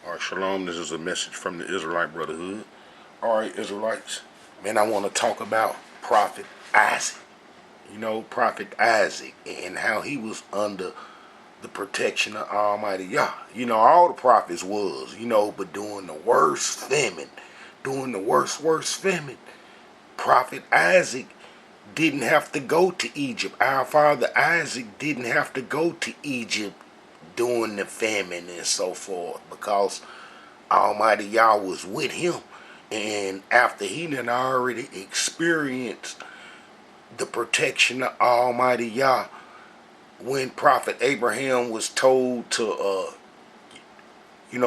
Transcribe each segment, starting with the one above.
Alright, shalom. This is a message from the Israelite Brotherhood. Alright, Israelites. Man, I want to talk about Prophet Isaac. You know, Prophet Isaac and how he was under the protection of Almighty Yah. You know, all the prophets was, but during the worst famine, during the worst famine, Prophet Isaac didn't have to go to Egypt. Our father Isaac didn't have to go to Egypt during the famine and so forth because Almighty Yah was with him. And after he had already experienced the protection of Almighty Yah, when Prophet Abraham was told to,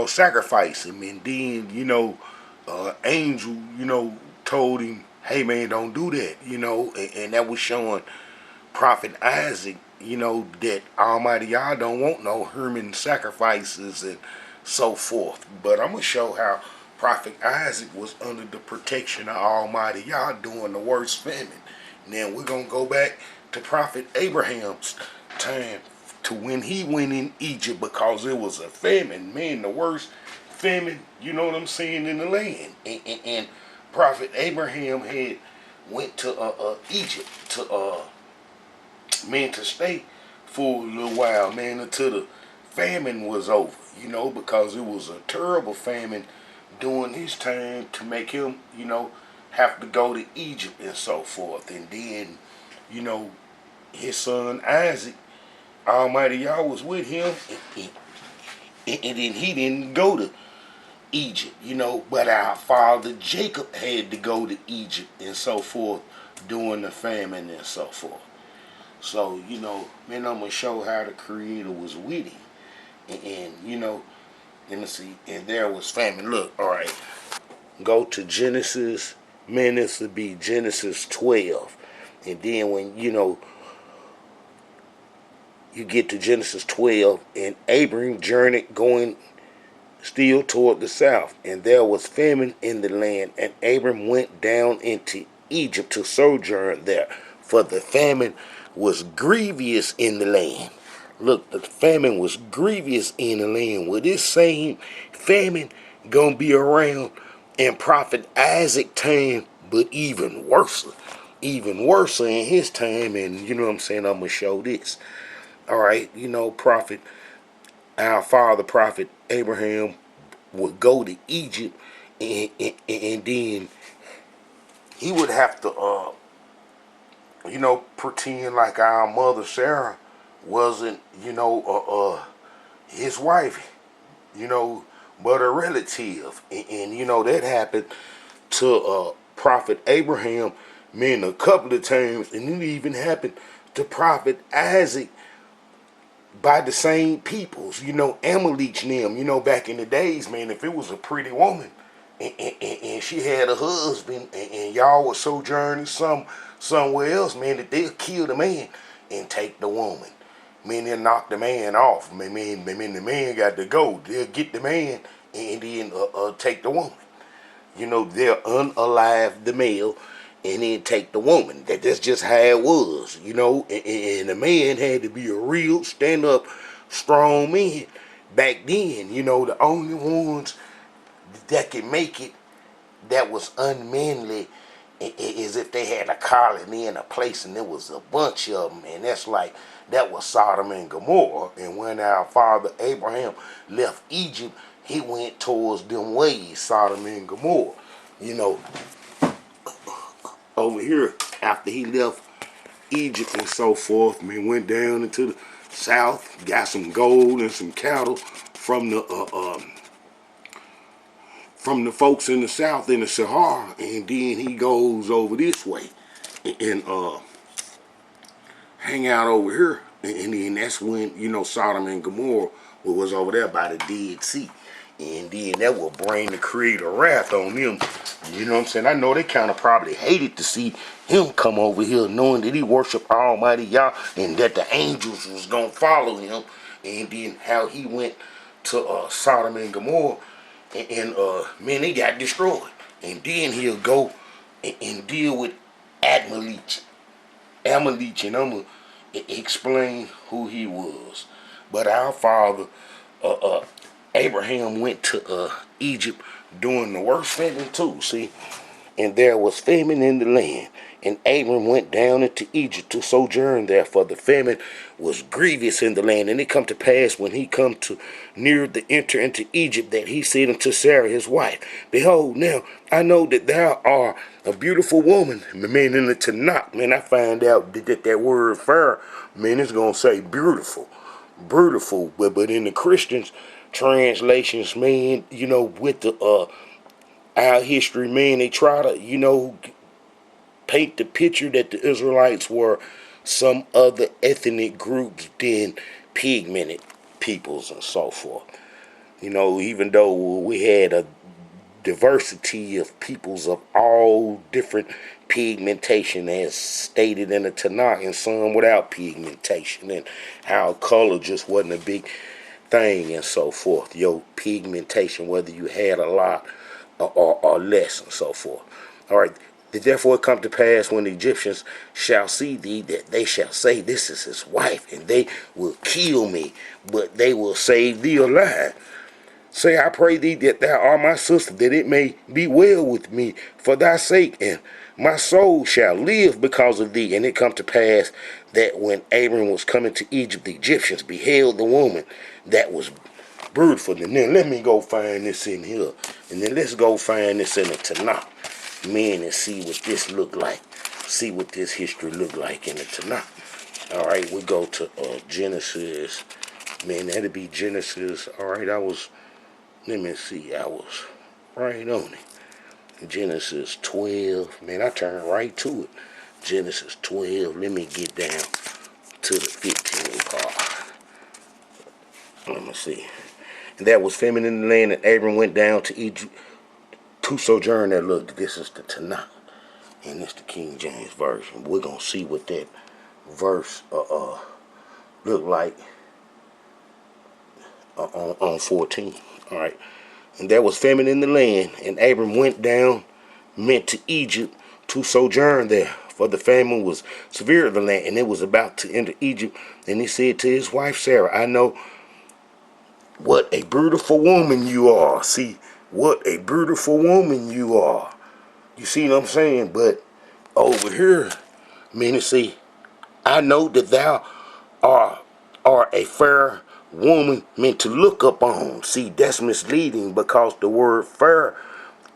sacrifice him, and then, angel, told him, hey man, don't do that, and that was showing Prophet Isaac, that Almighty Yah don't want no human sacrifices and so forth. But I'm going to show how Prophet Isaac was under the protection of Almighty Yah during the worst famine. And then we're going to go back to Prophet Abraham's time to when he went in Egypt because it was a famine. Man, the worst famine, you know what I'm saying, in the land. And Prophet Abraham had went to Egypt to stay for a little while, man, until the famine was over, because it was a terrible famine during his time to make him, have to go to Egypt and so forth. And then, his son Isaac, Almighty Yah was with him, and then he didn't go to Egypt, but our father Jacob had to go to Egypt and so forth during the famine and so forth. So, man, I'm going to show how the Creator was with him. And let me see. And there was famine. Look, all right. Go to Genesis. Man, this would be Genesis 12. And then when, you get to Genesis 12, and Abram journeyed going still toward the south. And there was famine in the land. And Abram went down into Egypt to sojourn there. For the famine was grievous in the land. Look, the famine was grievous in the land. Well, this same famine gonna be around in Prophet Isaac time, but even worse in his time. And you know what I'm saying, I'm gonna show this. All right, our father Prophet Abraham would go to Egypt, and then he would have to pretend like our mother Sarah wasn't, his wife, but a relative. And that happened to Prophet Abraham, man, a couple of times. And it even happened to Prophet Isaac by the same peoples, Amalek and them, back in the days, man, if it was a pretty woman, and she had a husband, and y'all was sojourning somewhere else, man, that they'll kill the man and take the woman. Man, they'll knock the man off. Man, the man got to go. They'll get the man and then take the woman. They'll unalive the male and then take the woman. That's just how it was, and the man had to be a real stand-up, strong man back then. The only ones that could make it that was unmanly is if they had a colony in a place and there was a bunch of them, and that was Sodom and Gomorrah. And when our father Abraham left Egypt, he went towards them ways, Sodom and Gomorrah. Over here, after he left Egypt and so forth, man, went down into the south, got some gold and some cattle from the folks in the south in the Sahara, and then he goes over this way and hang out over here, and then that's when Sodom and Gomorrah was over there by the Dead Sea, and then that will bring the Creator wrath on them. You know what I'm saying? I know they kind of probably hated to see him come over here, knowing that he worshiped Almighty Yah and that the angels was gonna follow him, and then how he went to Sodom and Gomorrah. And man, they got destroyed. And then he'll go and deal with Amalek, and I'm gonna explain who he was. But our father Abraham went to Egypt during the worst famine too, see? And there was famine in the land. And Abram went down into Egypt to sojourn there, for the famine was grievous in the land. And it come to pass, when he come to near the enter into Egypt, that he said unto Sarah his wife, Behold, now I know that thou art a beautiful woman. Man, in the Tanakh, man, I find out that word fair, man, it's going to say beautiful. Beautiful. But in the Christians translations, man, with the our history, man, they try to, paint the picture that the Israelites were some other ethnic groups than pigmented peoples and so forth. Even though we had a diversity of peoples of all different pigmentation as stated in the Tanakh, and some without pigmentation, and how color just wasn't a big thing and so forth. Your pigmentation, whether you had a lot or less and so forth. All right. Therefore it come to pass, when the Egyptians shall see thee, that they shall say, This is his wife, and they will kill me, but they will save thee alive. Say, I pray thee that thou art my sister, that it may be well with me for thy sake, and my soul shall live because of thee. And it come to pass that when Abram was coming to Egypt, the Egyptians beheld the woman that was beautiful. And then let me go find this in here. And then let's go find this in the Tanakh, man, and see what this look like. See what this history look like in the Tanakh. All right, we go to Genesis. Man, that'd be Genesis. All right, let me see, I was right on it. Genesis 12. Man, I turned right to it. Genesis 12. Let me get down to the 15 part. Let me see. And there was famine in the land, and Abram went down to Egypt to sojourn there. Look, this is the Tanakh, and it's the King James Version. We're going to see what that verse look like on 14. All right. And there was famine in the land, and Abram went down, meant to Egypt, to sojourn there. For the famine was severe in the land, and it was about to enter Egypt. And he said to his wife Sarah, I know what a beautiful woman you are. See, what a beautiful woman you are. You see what I'm saying? But over here, meaning, see, I know that thou are a fair woman meant to look up on. See, that's misleading, because the word fair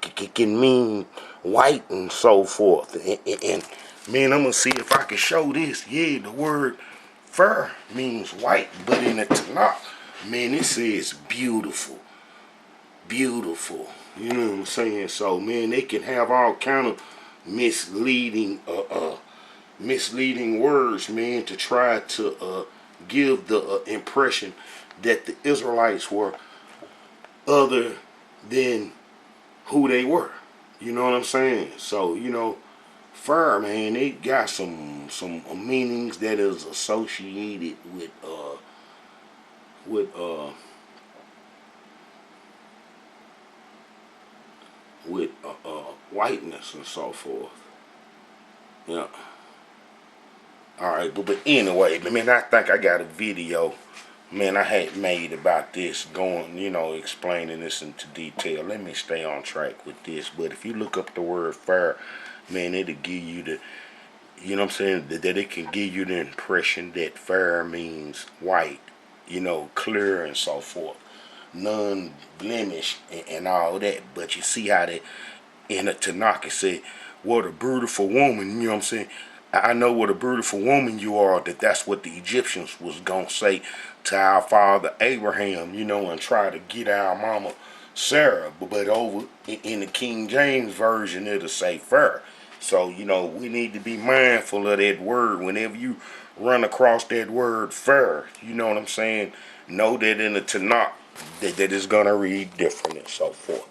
can mean white and so forth. And man, I'm going to see if I can show this. Yeah, the word fair means white, but in the Tanakh, man, it says beautiful. Beautiful. You know what I'm saying? So, man, they can have all kind of misleading words, man, to try to give the impression that the Israelites were other than who they were. You know what I'm saying? So, fur, man, they got some meanings that is associated with whiteness and so forth. Yeah. All right, but anyway, man, I think I got a video, man, I had made about this, going, explaining this into detail. Let me stay on track with this. But if you look up the word fair, man, it'll give you the, you know what I'm saying, that it can give you the impression that fair means white, clear and so forth, non-blemished and all that. But you see how they, in the Tanakh, it said, what a beautiful woman, you know what I'm saying? I know what a beautiful woman you are, that's what the Egyptians was going to say to our father Abraham, and try to get our mama Sarah. But over in the King James Version, it'll say fair. So, we need to be mindful of that word. Whenever you run across that word fair, you know what I'm saying? Know that in the Tanakh, that it's going to read different and so forth.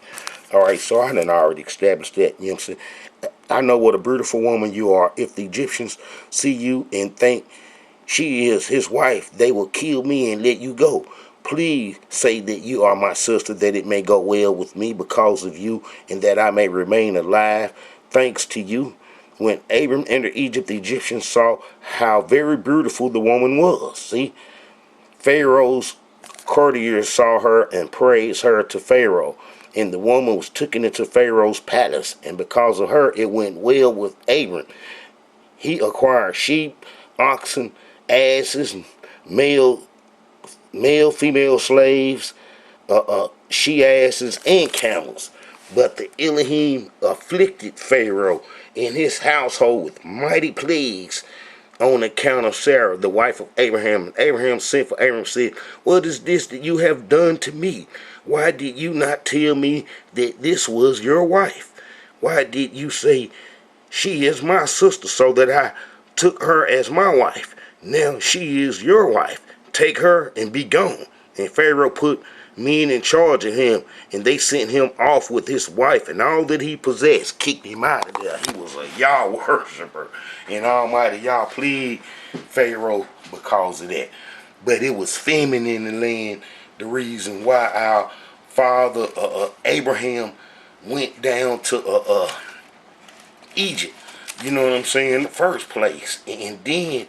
All right, so I done already established that, you know what I'm saying? I know what a beautiful woman you are. If the Egyptians see you and think she is his wife, they will kill me and let you go. Please say that you are my sister, that it may go well with me because of you, and that I may remain alive thanks to you. When Abram entered Egypt, the Egyptians saw how very beautiful the woman was. See, Pharaoh's courtiers saw her and praised her to Pharaoh. And the woman was taken into Pharaoh's palace, and because of her it went well with Abram. He acquired sheep, oxen, asses, male, female slaves, she asses, and camels. But the Elohim afflicted Pharaoh and his household with mighty plagues on account of Sarah, the wife of Abraham. And Abraham sent for Abram and said, "What is this that you have done to me? Why did you not tell me that this was your wife? Why did you say, 'She is my sister,' so that I took her as my wife? Now she is your wife. Take her and be gone." And Pharaoh put men in charge of him, and they sent him off with his wife and all that he possessed, kicked him out of there. He was a Yah worshiper, and Almighty Yah pleaded Pharaoh because of that. But it was famine in the land, the reason why our father Abraham went down to Egypt. You know what I'm saying? In the first place. And then,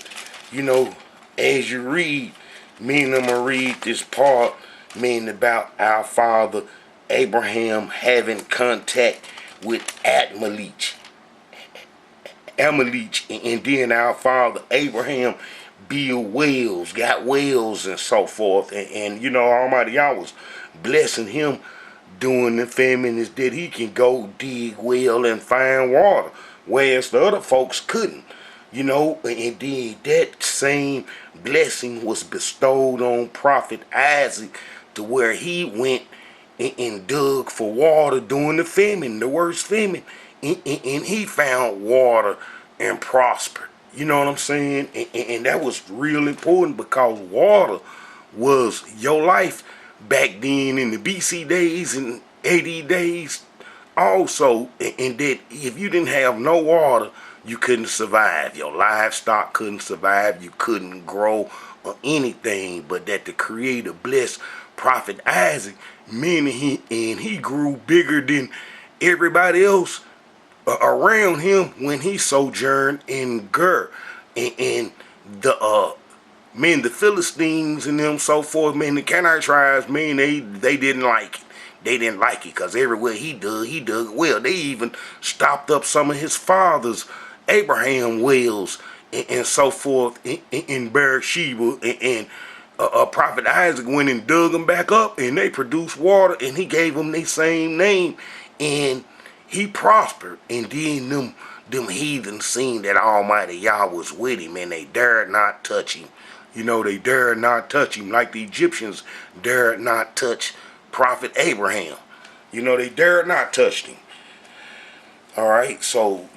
as you read, me and I'm going to read this part, meaning about our father Abraham having contact with Amalek, and then our father Abraham build wells, got wells and so forth, and Almighty Yah was blessing him during the famine is that he can go dig well and find water, whereas the other folks couldn't. And then that same blessing was bestowed on Prophet Isaac, to where he went and dug for water during the famine, the worst famine, and he found water and prospered. You know what I'm saying? And that was real important, because water was your life back then in the BC days and AD days also. And that if you didn't have no water, you couldn't survive. Your livestock couldn't survive. You couldn't grow or anything. But that the Creator blessed Prophet Isaac, meaning he grew bigger than everybody else around him when he sojourned in Ger. And the Philistines and them so forth, the Canaanite tribes, they didn't like it. They didn't like it because everywhere he dug well. They even stopped up some of his father's Abraham wells and so forth in Beersheba, and Prophet Isaac went and dug them back up, and they produced water, and he gave them their same name, and he prospered. And then them heathens seen that Almighty Yah was with him, and they dared not touch him. They dared not touch him, like the Egyptians dared not touch Prophet Abraham. They dared not touch him. All right, so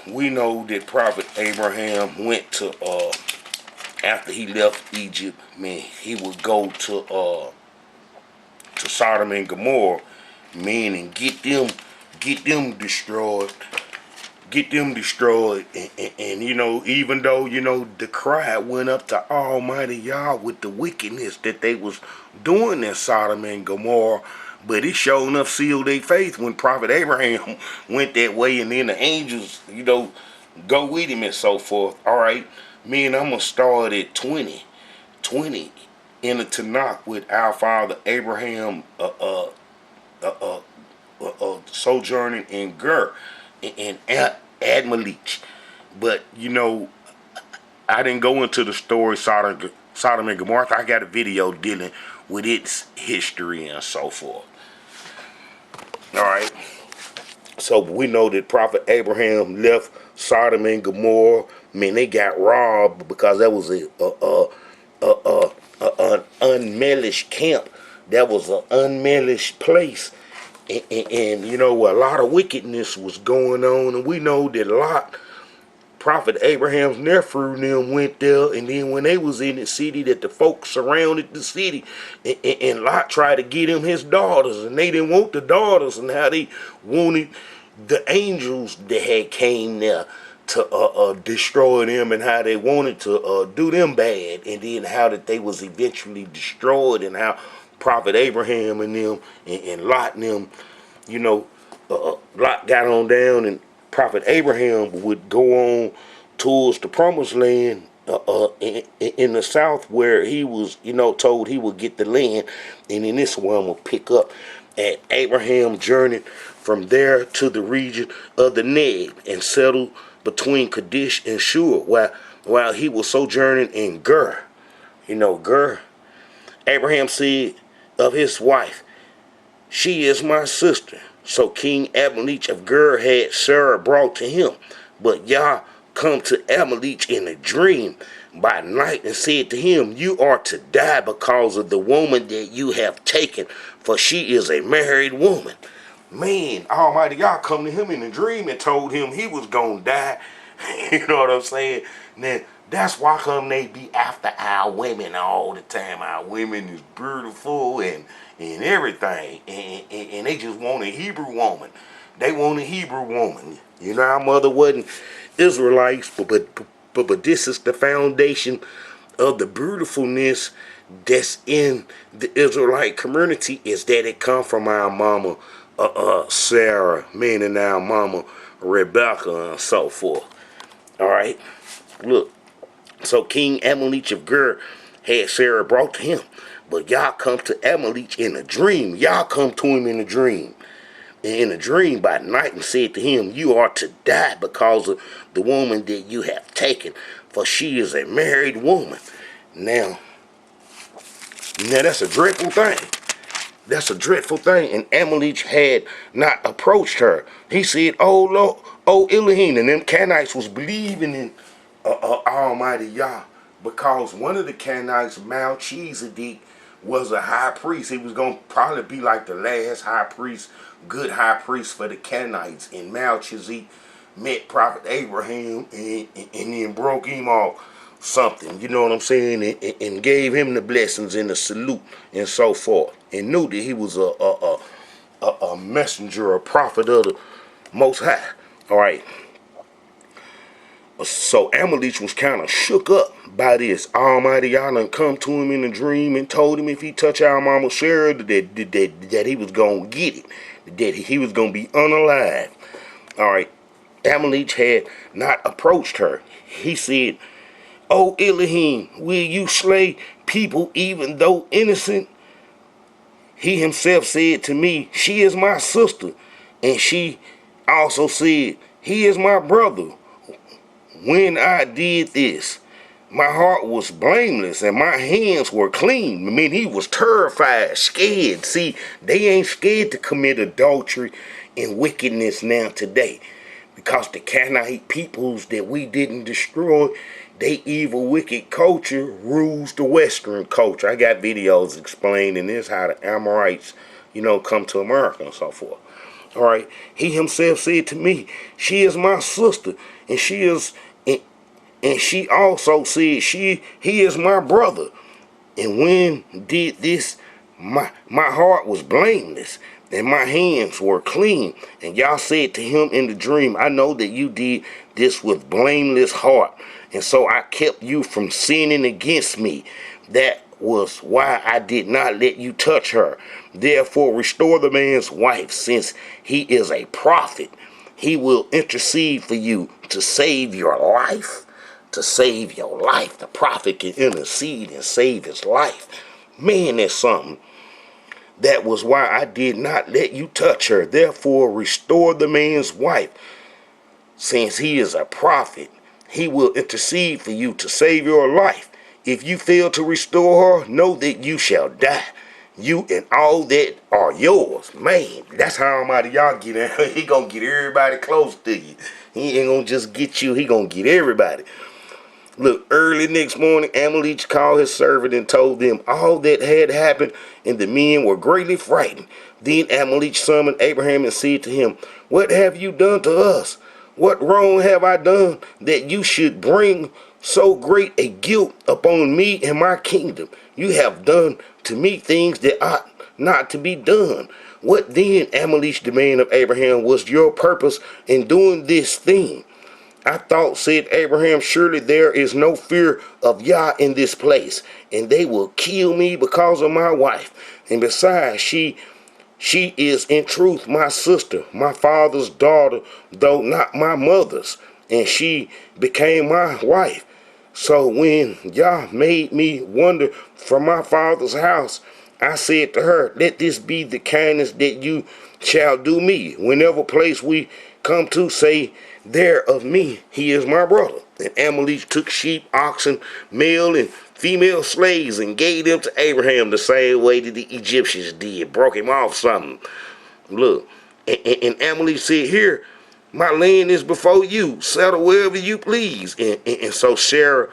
we know that Prophet Abraham went to after he left Egypt, he would go to Sodom and Gomorrah, and get them destroyed. And even though the cry went up to Almighty Yah with the wickedness that they was doing in Sodom and Gomorrah, but it sure enough sealed their faith when Prophet Abraham went that way, and then the angels go with him and so forth. All right, I'm gonna start at 20 in the Tanakh with our father Abraham sojourning in Ger and Amalek. But I didn't go into the story Sodom and Gomorrah. I got a video dealing with its history and so forth. All right. So we know that Prophet Abraham left Sodom and Gomorrah. They got robbed because that was an unmellished camp. That was an unmellished place. And a lot of wickedness was going on. And we know that Lot, Prophet Abraham's nephew, them went there, and then when they was in the city, that the folks surrounded the city, and Lot tried to get him his daughters, and they didn't want the daughters, and how they wanted the angels that had came there to destroy them, and how they wanted to do them bad, and then how that they was eventually destroyed, and how Prophet Abraham and them and Lot and them, Lot got on down, and Prophet Abraham would go on towards the promised land in the south where he was, told he would get the land, and then this one will pick up at Abraham journeyed from there to the region of the Neb and settled between Kadesh and Shur while he was sojourning in Gur. Gur. Abraham said of his wife, "She is my sister." So King Abimelech of Gur had Sarah brought to him. But Yah come to Abimelech in a dream by night and said to him, "You are to die because of the woman that you have taken, for she is a married woman." Man, Almighty Yah come to him in a dream and told him he was going to die. You know what I'm saying? Now, that's why come they be after our women all the time. Our women is beautiful and everything. And they just want a Hebrew woman. They want a Hebrew woman. Our mother wasn't Israelites, but this is the foundation of the beautifulness that's in the Israelite community, is that it come from our mama Sarah, meaning our mama Rebecca, and so forth. All right, look. So King Abimelech of Gur had Sarah brought to him, but Yah come to Abimelech in a dream. Yah come to him in a dream. In a dream by night and said to him, "You are to die because of the woman that you have taken, for she is a married woman." Now that's a dreadful thing. That's a dreadful thing. And Amalek had not approached her. He said, "Oh Lord, oh Elohim," and them Canaanites was believing in Almighty Yah, because one of the Canaanites, Melchizedek, was a high priest. He was going to probably be like the last high priest, good high priest for the Canaanites. And Melchizedek met Prophet Abraham and then broke him off something, you know what I'm saying, and gave him the blessings and the salute and so forth, and knew that he was a messenger, a prophet of the Most High. All right. So Amalek was kind of shook up by this. Almighty Yah done come to him in a dream and told him if he touch our mama Sarah that he was going to get it, that he was going to be unalive. All right. Amalek had not approached her. He said, "Oh Elohim, will you slay people even though innocent?" He himself said to me, "She is my sister." And she also said, "He is my brother." When I did this, my heart was blameless and my hands were clean. I mean, he was terrified, scared. See, they ain't scared to commit adultery and wickedness now today, because the Canaanite peoples that we didn't destroy, they evil, wicked culture rules the Western culture. I got videos explaining this, how the Amorites, come to America and so forth. All right. He himself said to me, "She is my sister," and she also said, he is my brother. And when did this, my heart was blameless and my hands were clean. And Yah said to him in the dream, "I know that you did this with blameless heart, and so I kept you from sinning against me. That was why I did not let you touch her. Therefore restore the man's wife, since he is a prophet. He will intercede for you to save your life." To save your life. The prophet can intercede and save his life. Man, that's something. "That was why I did not let you touch her. Therefore restore the man's wife, since he is a prophet. He will intercede for you to save your life. If you fail to restore her, know that you shall die, you and all that are yours." Man, that's how Almighty Yah get in. He gonna get everybody close to you. He ain't gonna just get you, he gonna get everybody. Look, early next morning, Amalek called his servant and told them all that had happened, and the men were greatly frightened. Then Amalek summoned Abraham and said to him, "What have you done to us? What wrong have I done that you should bring so great a guilt upon me and my kingdom? You have done to me things that ought not to be done. What then," Amalek demanded of Abraham, "was your purpose in doing this thing?" "I thought," said Abraham, "surely there is no fear of Yah in this place, and they will kill me because of my wife. And besides, she is in truth my sister, my father's daughter, though not my mother's, and she became my wife. So when Yah made me wander from my father's house, I said to her, let this be the kindness that you shall do me. Whenever place we come to, say there of me, he is my brother. And Amalek took sheep, oxen, male and female slaves, and gave them to Abraham the same way that the Egyptians did. Broke him off something. Look, and Amalek said, here, my land is before you. Settle wherever you please. And so Sarah,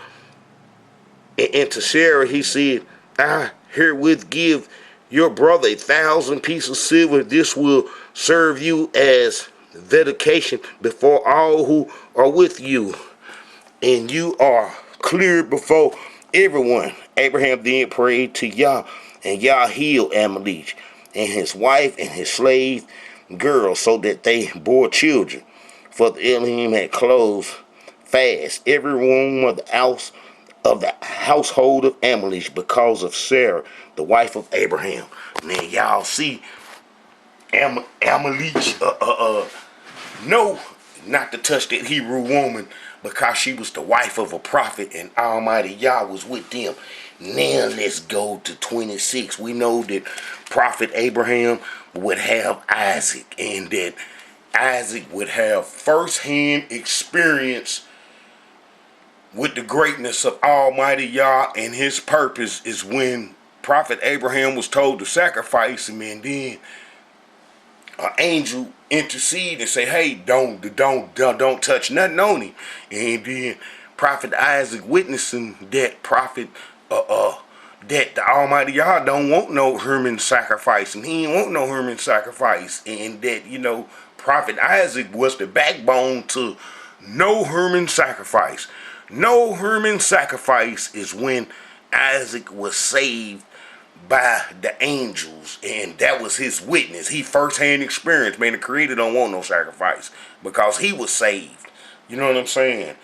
and to Sarah he said, I herewith give your brother 1,000 pieces of silver. This will serve you as dedication before all who are with you. And you are cleared before everyone. Abraham then prayed to Yah, and Yah healed Amalek and his wife and his slave girl, so that they bore children. For the Elohim had closed fast every womb of the household of Amalek because of Sarah, the wife of Abraham. Now y'all see Amalek no, not to touch that Hebrew woman because she was the wife of a prophet and Almighty Yah was with them. Now let's go to 26. We know that Prophet Abraham would have Isaac, and that Isaac would have first-hand experience with the greatness of Almighty Yah, and his purpose is when Prophet Abraham was told to sacrifice him, and then an angel intercede and say, hey, don't touch nothing on him. And then Prophet Isaac witnessing that that the Almighty Yah don't want no human sacrifice, and he ain't want no human sacrifice, and that, Prophet Isaac was the backbone to no human sacrifice. No human sacrifice is when Isaac was saved by the angels, and that was his witness. He first-hand experience, man. The Creator don't want no sacrifice because he was saved. You know what I'm saying?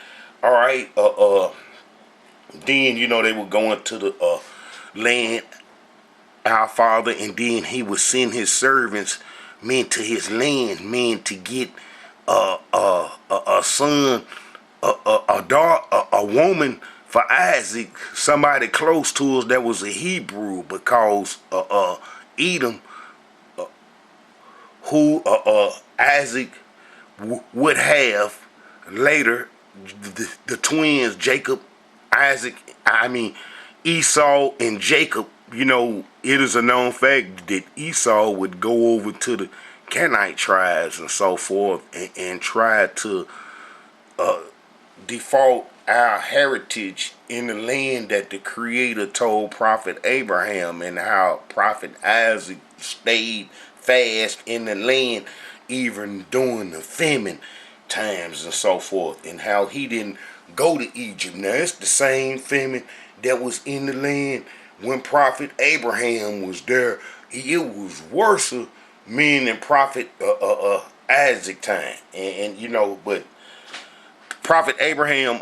All right. Then they were going to the land, our father, and then he would send his servants, men, to his land, men, to get a son, a daughter, a woman for Isaac, somebody close to us that was a Hebrew, because Edom, who Isaac would have later, the twins, Esau and Jacob. It is a known fact that Esau would go over to the Canaanite tribes and so forth, and try to default our heritage in the land that the Creator told Prophet Abraham, and how Prophet Isaac stayed fast in the land even during the famine times and so forth, and how he didn't go to Egypt. Now it's the same famine that was in the land when Prophet Abraham was there. It was worse, meaning Prophet Isaac time, but Prophet Abraham,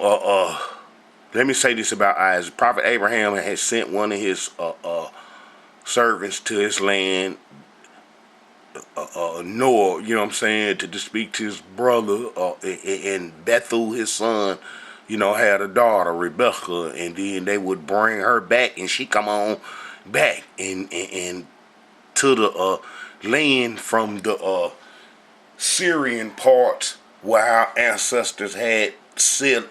let me say this about Isaac. Prophet Abraham had sent one of his servants to his land, Noah, to speak to his brother, and Bethuel, his son, had a daughter, Rebecca, and then they would bring her back, and she come on back and to the land from the Syrian parts where our ancestors had settled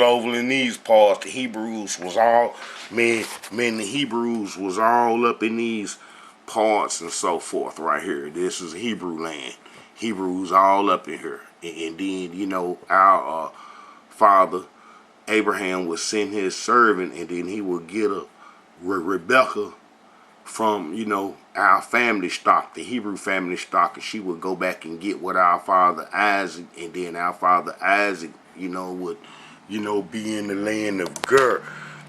over in these parts. The Hebrews was all, the Hebrews was all up in these parts and so forth right here. This is Hebrew land. Hebrews all up in here. And then, our father Abraham would send his servant, and then he would get a Rebecca from, our family stock, the Hebrew family stock, and she would go back and get what our father Isaac, and then our father Isaac, would, be in the land of Gur,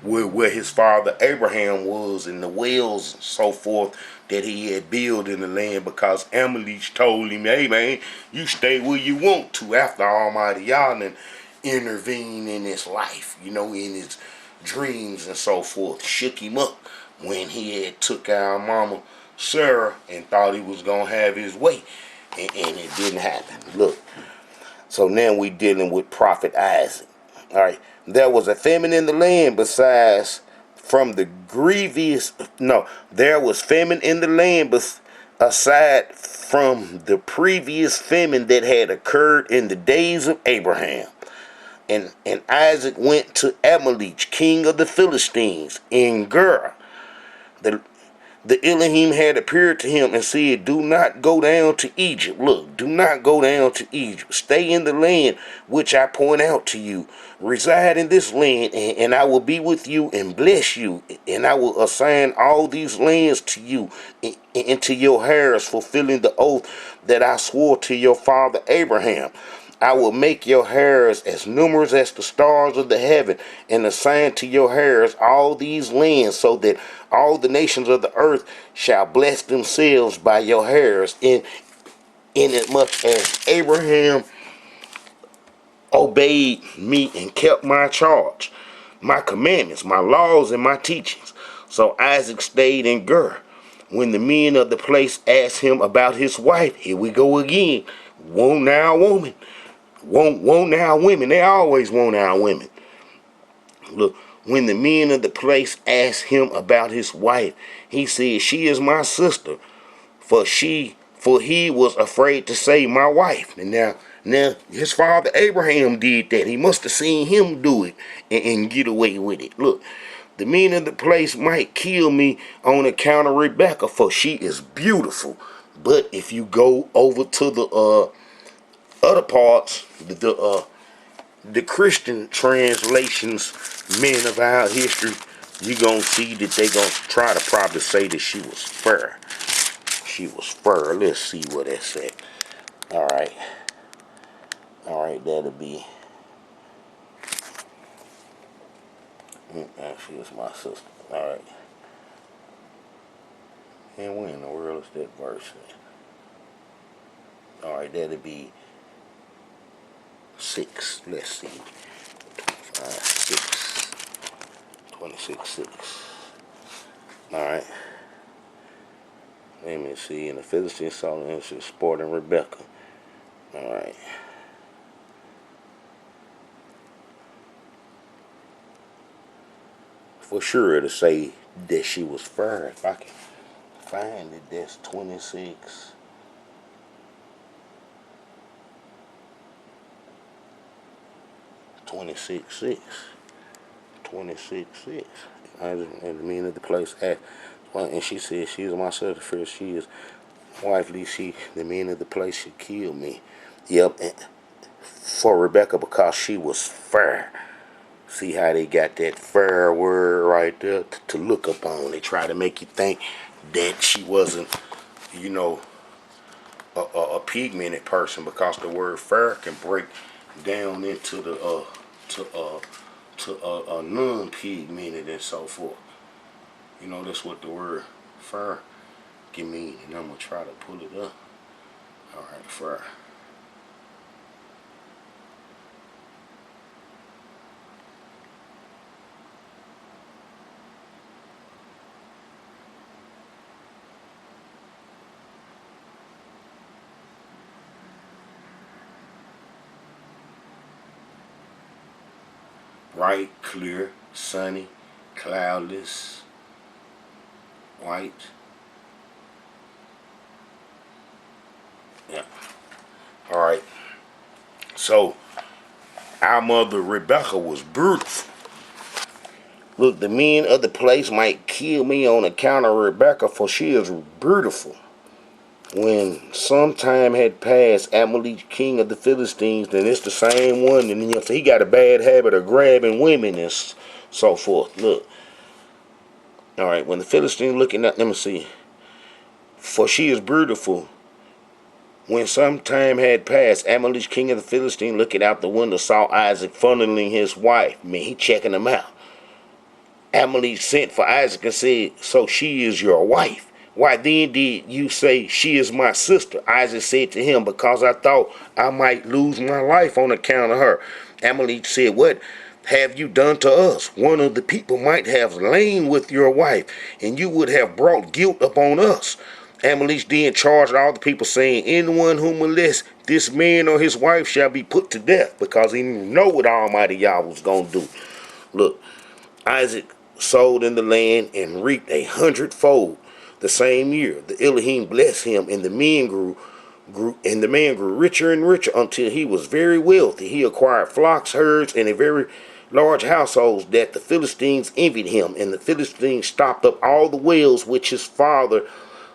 where his father Abraham was, and the wells and so forth that he had built in the land, because Amalek told him, hey man, you stay where you want to, after Almighty Yah intervened in his life, in his dreams and so forth, shook him up when he had took our mama Sarah and thought he was going to have his way, and it didn't happen. Look, so now we dealing with Prophet Isaac. All right. There was a famine in the land besides from the grievous. No, there was famine in the land aside from the previous famine that had occurred in the days of Abraham. And Isaac went to Amalek, king of the Philistines, in Ger. The the Elohim had appeared to him and said, do not go down to Egypt. Look, do not go down to Egypt. Stay in the land which I point out to you. Reside in this land, and I will be with you and bless you. And I will assign all these lands to you and to your heirs, fulfilling the oath that I swore to your father Abraham. I will make your hairs as numerous as the stars of the heaven, and assign to your hairs all these lands, so that all the nations of the earth shall bless themselves by your hairs, inasmuch as Abraham obeyed me and kept my charge, my commandments, my laws, and my teachings. So Isaac stayed in Ger. When the men of the place asked him about his wife, here we go again. Want now woman. Want now women. They always want our women. Look, when the men of the place asked him about his wife, he said, she is my sister. For he was afraid to say my wife. And now his father Abraham did that. He must have seen him do it and get away with it. Look, the men of the place might kill me on account of Rebecca, for she is beautiful. But if you go over to the other parts, the Christian translations, men of our history, you're going to see that they going to try to probably say that she was fair. She was fur. Let's see what that said. All right. All right, that'll be. She was my sister. All right. And where in the world is that verse? All right, that'll be 6. Let's see. 6. 26, 6. All right. Let me see. And the Philistines saw the answer sporting Rebecca. All right. For sure to say that she was fair. If I can find it, that's 26. 26:6. 26:6. And the men of the place asked, and she said, she is my sister, for she is wifely. The men of the place should kill me. Yep, and for Rebecca, because she was fair. See how they got that fair word right there to look upon. They try to make you think that she wasn't, you know, a pigmented person, because the word fair can break down into the to non-pigmented and so forth. You know, that's what the word fair can mean. And I'm gonna try to pull it up. All right, fair. Bright, clear, sunny, cloudless, white. Yeah. All right. So, our mother Rebecca was brutal. Look, the men of the place might kill me on account of Rebecca, for she is beautiful. When some time had passed, Amalek, king of the Philistines, then it's the same one, and then he got a bad habit of grabbing women and so forth. Look. All right, when the Philistines looking at, let me see. For she is beautiful. When some time had passed, Amalek, king of the Philistines, looking out the window, saw Isaac funneling his wife. I mean, he checking him out. Amalek sent for Isaac and said, so she is your wife. Why then did you say she is my sister? Isaac said to him, because I thought I might lose my life on account of her. Amalek said, what have you done to us? One of the people might have lain with your wife, and you would have brought guilt upon us. Amalek then charged all the people, saying, anyone who molests this man or his wife shall be put to death, because he didn't know what Almighty Yah was going to do. Look, Isaac sowed in the land and reaped 100-fold the same year. The Elohim blessed him, and the man grew richer and richer until he was very wealthy. He acquired flocks, herds, and a very large households, that the Philistines envied him. And the Philistines stopped up all the wells which his father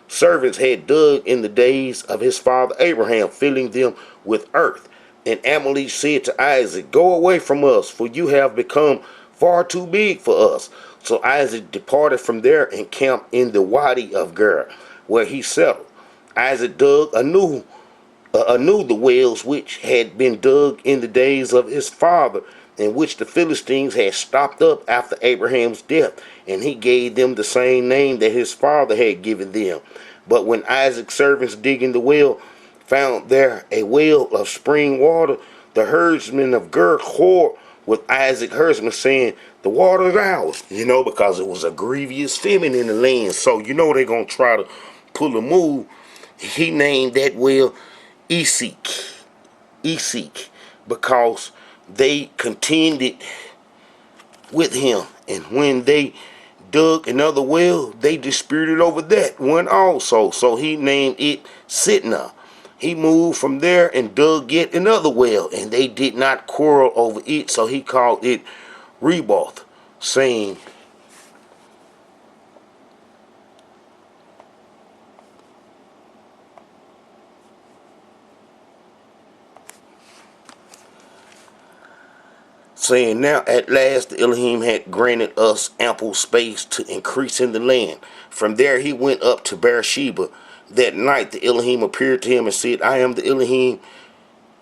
servants had dug in the days of his father Abraham, filling them with earth. And Amalek said to Isaac, go away from us, for you have become far too big for us. So Isaac departed from there and camped in the Wadi of Ger, where he settled. Isaac dug anew the wells which had been dug in the days of his father, in which the Philistines had stopped up after Abraham's death, and he gave them the same name that his father had given them. But when Isaac's servants digging the well found there a well of spring water, the herdsmen of Ger quarreled with Isaac's herdsmen, saying, the water is ours, because it was a grievous famine in the land. So they're going to try to pull a move. He named that well Esek, because they contended with him, and when they dug another well, they disputed over that one also. So he named it Sitnah. He moved from there and dug yet another well, and they did not quarrel over it, so he called it Reboth, saying, now at last the Elohim had granted us ample space to increase in the land. From there he went up to Beersheba. That night the Elohim appeared to him and said, I am the Elohim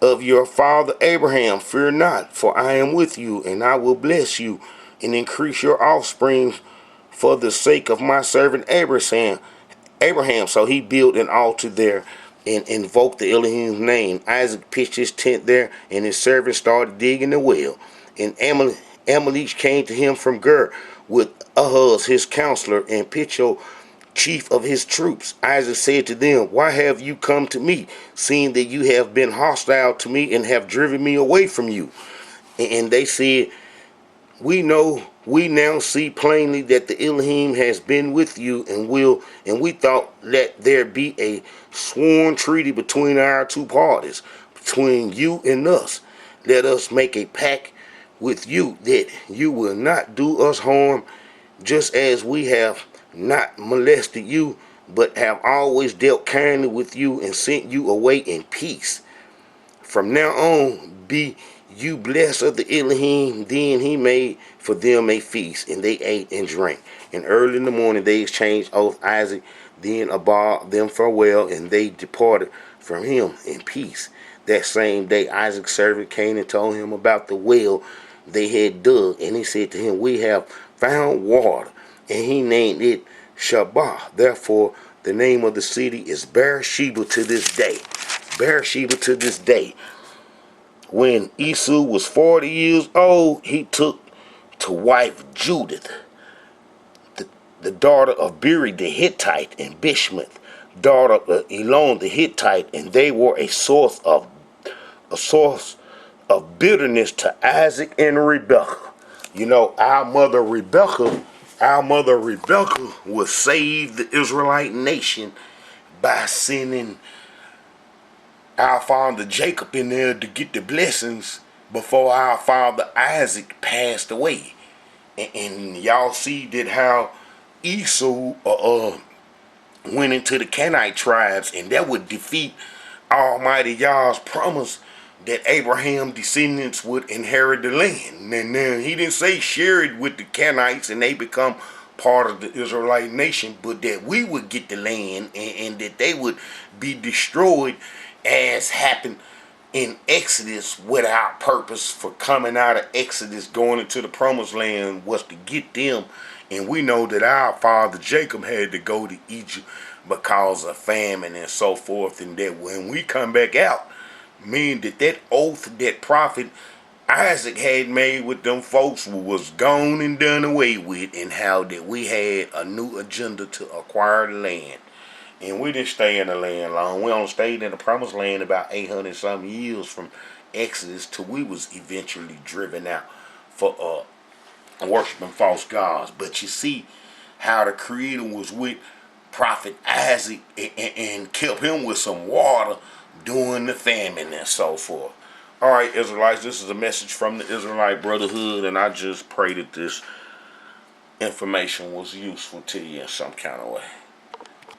of your father Abraham. Fear not, for I am with you, and I will bless you and increase your offspring for the sake of my servant Abraham. So he built an altar there and invoked the Elohim's name. Isaac pitched his tent there, and his servants started digging the well. And Amalek came to him from Ger with Ahaz his counselor and Picho chief of his troops. Isaac said to them, why have you come to me, seeing that you have been hostile to me and have driven me away from you? And they said, we now see plainly that the Elohim has been with you, and we thought that there be a sworn treaty between our two parties, between you and us. Let us make a pact with you that you will not do us harm, just as we have not molested you, but have always dealt kindly with you and sent you away in peace. From now on, be you blessed of the Elohim. Then he made for them a feast, and they ate and drank. And early in the morning they exchanged oath. Isaac then bade them farewell, and they departed from him in peace. That same day Isaac's servant came and told him about the well they had dug, and he said to him, we have found water. And he named it Shabbat. Therefore the name of the city is Beersheba to this day. Beersheba to this day. When Esau was 40 years old, he took to wife Judith, the daughter of Beri the Hittite, and Bishmath, daughter of Elon the Hittite, and they were a source of bitterness to Isaac and Rebekah. Our mother Rebekah would save the Israelite nation by sending our father Jacob in there to get the blessings before our father Isaac passed away. And y'all see that how Esau went into the Canaanite tribes, and that would defeat Almighty Yah's promise that Abraham's descendants would inherit the land. And then he didn't say share it with the Canaanites and they become part of the Israelite nation, but that we would get the land, and that they would be destroyed, as happened in Exodus. With our purpose for coming out of Exodus going into the promised land was to get them. And we know that our father Jacob had to go to Egypt because of famine and so forth, and that when we come back out, mean that oath that prophet Isaac had made with them folks was gone and done away with, and how that we had a new agenda to acquire the land. And we didn't stay in the land long. We only stayed in the promised land about 800 something years from Exodus till we was eventually driven out for worshiping false gods. But you see how the Creator was with Prophet Isaac and kept him with some water during the famine and so forth. All right, Israelites, this is a message from the Israelite Brotherhood, and I just pray that this information was useful to you in some kind of way.